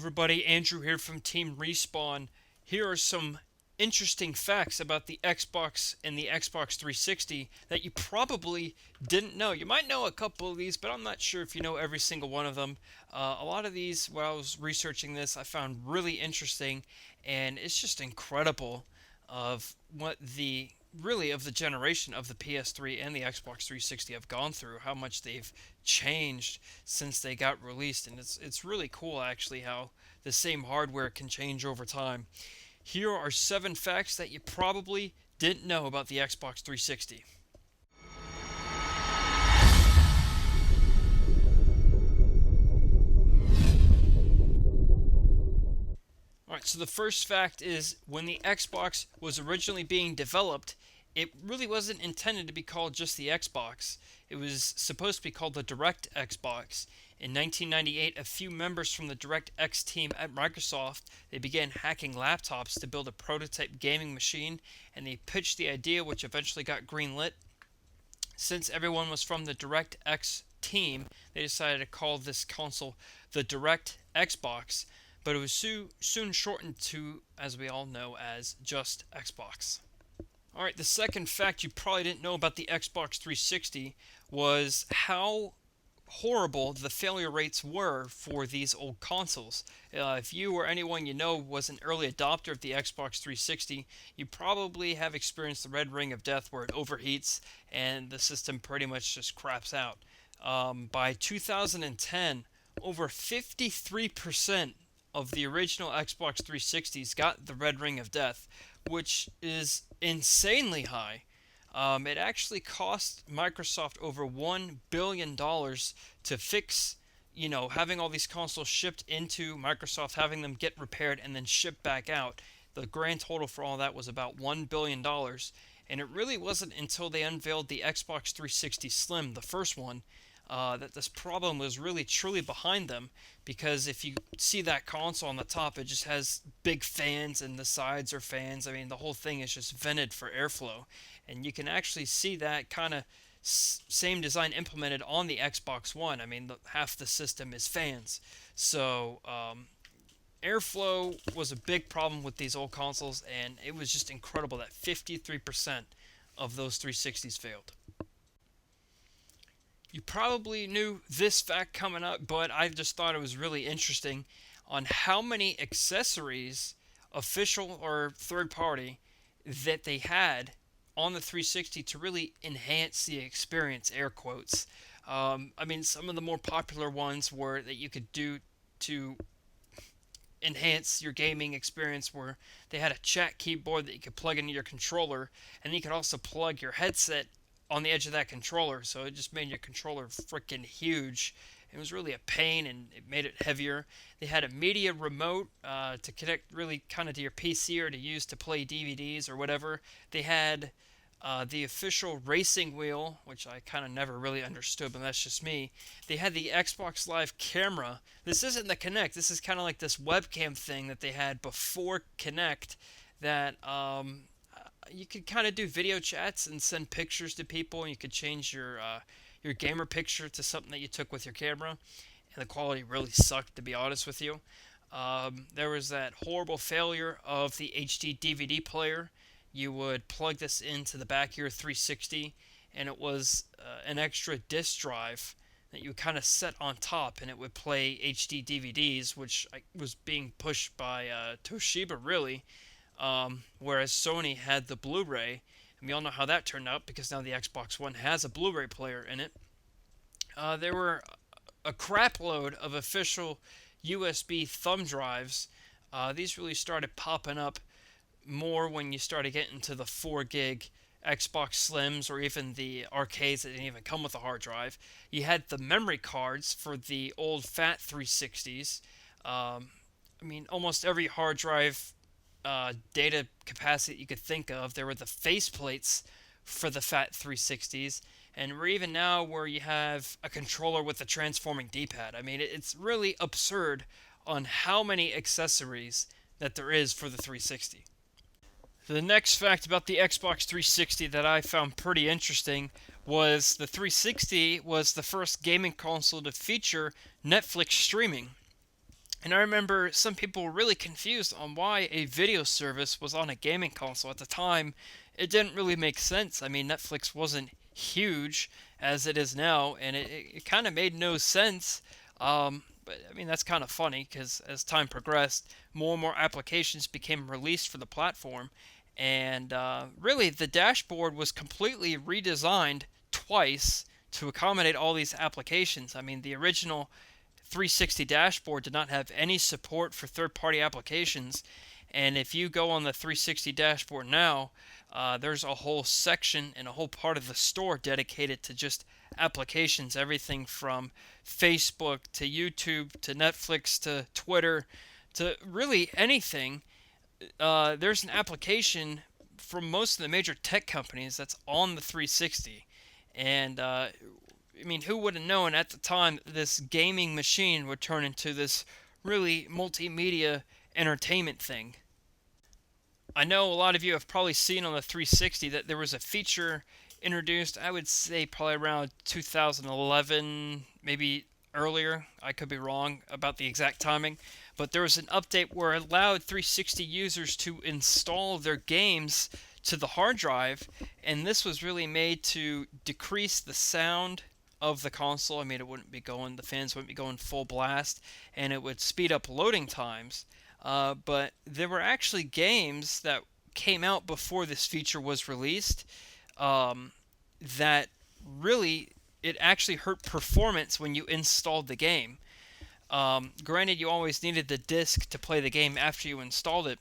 everybody, Andrew here from TeamRespawn. Here are some interesting facts about the Xbox and the Xbox 360 that you probably didn't know. You might know a couple of these, but I'm not sure if you know every single one of them. A lot of these, while I was researching this, I found really interesting, and it's just incredible of what the really of the generation of the PS3 and the Xbox 360 have gone through, how much they've changed since they got released, and it's really cool actually how the same hardware can change over time. Here are 7 facts that you probably didn't know about the Xbox 360. Alright, so the first fact is when the Xbox was originally being developed, it really wasn't intended to be called just the Xbox. It was supposed to be called the Direct Xbox. In 1998, a few members from the DirectX team at Microsoft, they began hacking laptops to build a prototype gaming machine, and they pitched the idea, which eventually got greenlit. Since everyone was from the DirectX team, they decided to call this console the Direct Xbox, but it was soon shortened to, as we all know, as just Xbox. Alright, the second fact you probably didn't know about the Xbox 360 was how horrible the failure rates were for these old consoles. If you or anyone you know was an early adopter of the Xbox 360, you probably have experienced the red ring of death where it overheats and the system pretty much just craps out. By 2010, over 53% of the original Xbox 360s got the red ring of death, which is insanely high. It actually cost Microsoft over $1 billion to fix, having all these consoles shipped into Microsoft, having them get repaired and then shipped back out. The grand total for all that was about $1 billion. And it really wasn't until they unveiled the Xbox 360 Slim, the first one, that this problem was really truly behind them, because if you see that console on the top, it just has big fans and the sides are fans. I mean, the whole thing is just vented for airflow, and you can actually see that kind of same design implemented on the Xbox One. I mean, half the system is fans, so airflow was a big problem with these old consoles, and it was just incredible that 53% of those 360s failed. You probably knew this fact coming up, but I just thought it was really interesting on how many accessories, official or third party, that they had on the 360 to really enhance the experience, air quotes. I mean, some of the more popular ones were that you could do to enhance your gaming experience where they had a chat keyboard that you could plug into your controller, and you could also plug your headset on the edge of that controller, so it just made your controller freaking huge. It was really a pain, and it made it heavier. They had a media remote to connect really kind of to your PC or to use to play DVDs or whatever. They had the official racing wheel, which I kind of never really understood, but that's just me. They had the Xbox Live camera. This isn't the Kinect. This is kind of like this webcam thing that they had before Kinect that you could kind of do video chats and send pictures to people, and you could change your gamer picture to something that you took with your camera, and the quality really sucked, to be honest with you. There was that horrible failure of the HD DVD player. You would plug this into the back of your 360, and it was an extra disc drive that you would kind of set on top, and it would play HD DVDs, which was being pushed by Toshiba, really. Whereas Sony had the Blu-ray, and we all know how that turned out because now the Xbox One has a Blu-ray player in it. There were a crap load of official USB thumb drives. These really started popping up more when you started getting to the 4 gig Xbox Slims or even the arcades that didn't even come with a hard drive. You had the memory cards for the old fat 360s. I mean, almost every hard drive data capacity you could think of. There were the faceplates for the fat 360s, and we're even now where you have a controller with a transforming D-pad. I mean, it's really absurd on how many accessories that there is for the 360. The next fact about the Xbox 360 that I found pretty interesting was the 360 was the first gaming console to feature Netflix streaming. And I remember some people were really confused on why a video service was on a gaming console. At the time, it didn't really make sense. I mean, Netflix wasn't huge as it is now, and it kind of made no sense. But I mean, that's kind of funny because as time progressed, more and more applications became released for the platform. And really, the dashboard was completely redesigned twice to accommodate all these applications. I mean, the original 360 dashboard did not have any support for third-party applications. And if you go on the 360 dashboard now, there's a whole section and a whole part of the store dedicated to just applications, everything from Facebook to YouTube to Netflix to Twitter to really anything. There's an application from most of the major tech companies that's on the 360. And I mean, who would have known at the time this gaming machine would turn into this really multimedia entertainment thing? I know a lot of you have probably seen on the 360 that there was a feature introduced, I would say probably around 2011, maybe earlier. I could be wrong about the exact timing. But there was an update where it allowed 360 users to install their games to the hard drive, and this was really made to decrease the sound of the console. I mean, it wouldn't be going, the fans wouldn't be going full blast, and it would speed up loading times. But there were actually games that came out before this feature was released that really it actually hurt performance when you installed the game. Granted, you always needed the disc to play the game after you installed it,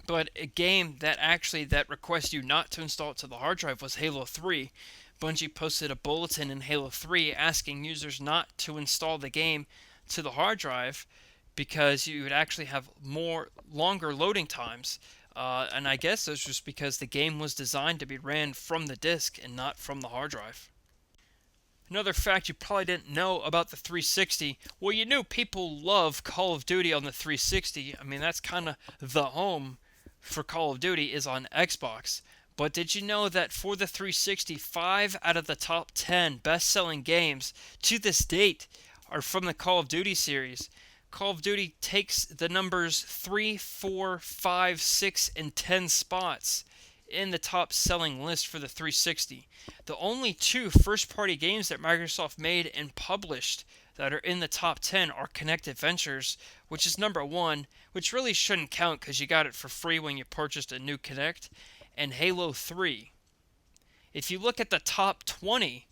but a game that requests you not to install it to the hard drive was Halo 3. Bungie posted a bulletin in Halo 3 asking users not to install the game to the hard drive because you would actually have longer loading times. And I guess that's just because the game was designed to be ran from the disk and not from the hard drive. Another fact you probably didn't know about the 360, well, you knew people love Call of Duty on the 360. I mean, that's kind of the home for Call of Duty is on Xbox. But did you know that for the 360, 5 out of the top 10 best-selling games to this date are from the Call of Duty series? Call of Duty takes the numbers 3, 4, 5, 6, and 10 spots in the top selling list for the 360. The only two first-party games that Microsoft made and published that are in the top 10 are Kinect Adventures, which is number 1, which really shouldn't count because you got it for free when you purchased a new Kinect, and Halo 3. If you look at the top 20,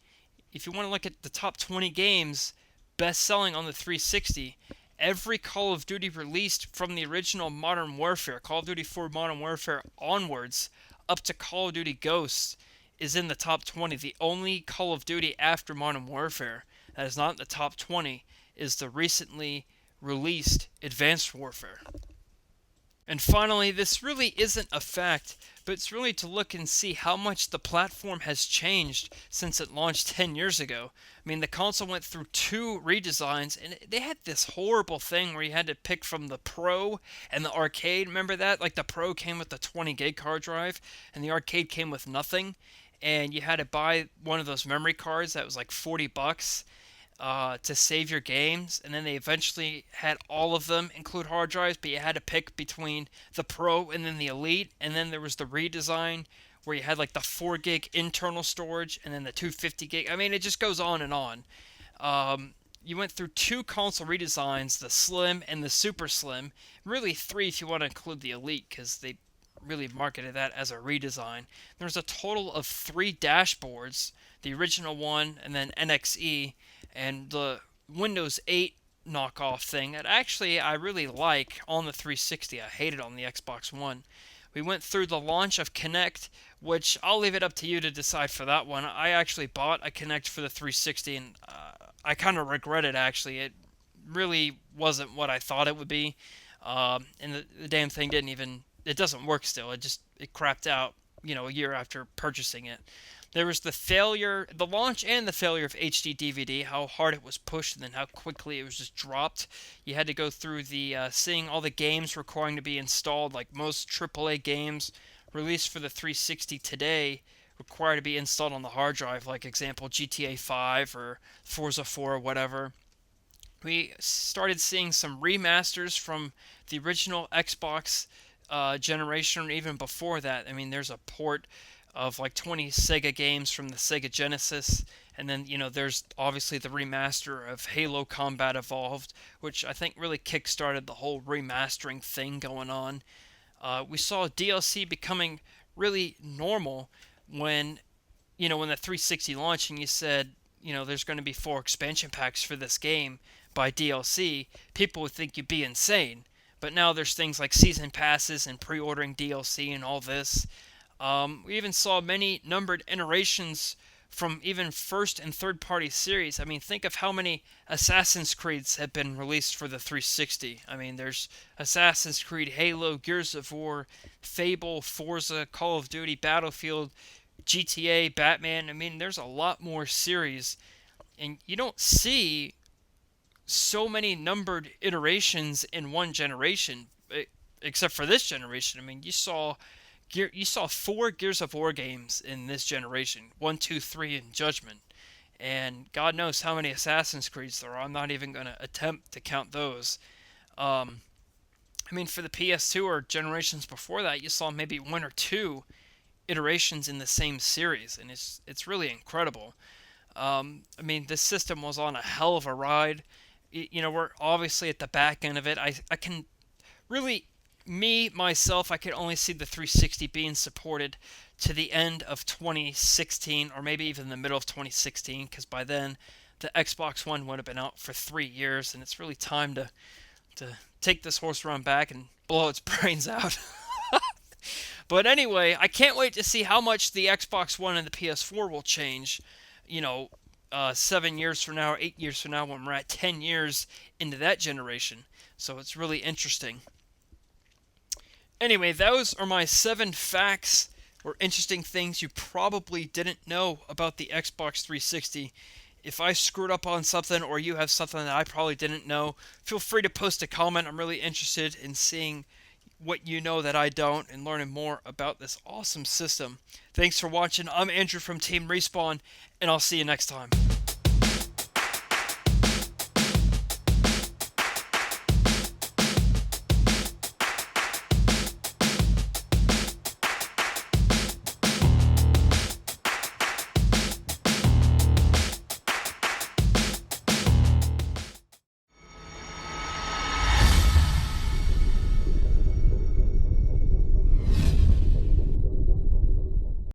if you want to look at the top 20 games best-selling on the 360, every Call of Duty released from the original Modern Warfare, Call of Duty 4 Modern Warfare onwards, up to Call of Duty Ghosts, is in the top 20. The only Call of Duty after Modern Warfare that is not in the top 20 is the recently released Advanced Warfare. And finally, this really isn't a fact, but it's really to look and see how much the platform has changed since it launched 10 years ago. I mean, the console went through 2 redesigns, and they had this horrible thing where you had to pick from the Pro and the Arcade. Remember that? Like, the Pro came with the 20 gig hard drive, and the Arcade came with nothing, and you had to buy one of those memory cards that was like $40 to save your games, and then they eventually had all of them include hard drives, but you had to pick between the Pro and then the Elite, and then there was the redesign where you had like the 4 gig internal storage and then the 250 gig. I mean, it just goes on and on. You went through 2 console redesigns, the Slim and the Super Slim, really 3 if you want to include the Elite, because they really marketed that as a redesign. There's a total of 3 dashboards, the original one and then NXE, and the Windows 8 knockoff thing that actually I really like on the 360. I hate it on the Xbox One. We went through the launch of Kinect, which I'll leave it up to you to decide for that one. I actually bought a Kinect for the 360, and I kind of regret it, actually. It really wasn't what I thought it would be, and the damn thing it doesn't work still. It crapped out, a year after purchasing it. There was the launch and the failure of HD DVD, how hard it was pushed and then how quickly it was just dropped. You had to go through seeing all the games requiring to be installed, like most AAA games released for the 360 today require to be installed on the hard drive, like example GTA 5 or Forza 4 or whatever. We started seeing some remasters from the original Xbox generation, or even before that. I mean, there's a port of like 20 Sega games from the Sega Genesis, and then there's obviously the remaster of Halo Combat Evolved, which I think really kickstarted the whole remastering thing going on. We saw DLC becoming really normal when when the 360 launched and you said, there's going to be 4 expansion packs for this game by DLC, people would think you'd be insane. But now there's things like season passes and pre-ordering DLC and all this. We even saw many numbered iterations from even first and third party series. I mean, think of how many Assassin's Creeds have been released for the 360. I mean, there's Assassin's Creed, Halo, Gears of War, Fable, Forza, Call of Duty, Battlefield, GTA, Batman. I mean, there's a lot more series, and you don't see so many numbered iterations in one generation, except for this generation. I mean, you saw 4 Gears of War games in this generation, 1, 2, 3, and Judgment, and God knows how many Assassin's Creeds there are. I'm not even going to attempt to count those. Um, I mean, for the PS2 or generations before that, you saw maybe 1 or 2 iterations in the same series, and it's really incredible. I mean, this system was on a hell of a ride. We're obviously at the back end of it. I can really, me, myself, I could only see the 360 being supported to the end of 2016, or maybe even the middle of 2016, because by then the Xbox One would have been out for 3 years, and it's really time to take this horse around back and blow its brains out. But anyway, I can't wait to see how much the Xbox One and the PS4 will change. 7 years from now, or 8 years from now, when we're at 10 years into that generation. So it's really interesting. Anyway, those are my 7 facts or interesting things you probably didn't know about the Xbox 360. If I screwed up on something or you have something that I probably didn't know, feel free to post a comment. I'm really interested in seeing what you know that I don't and learning more about this awesome system. Thanks for watching. I'm Andrew from Team Respawn, and I'll see you next time.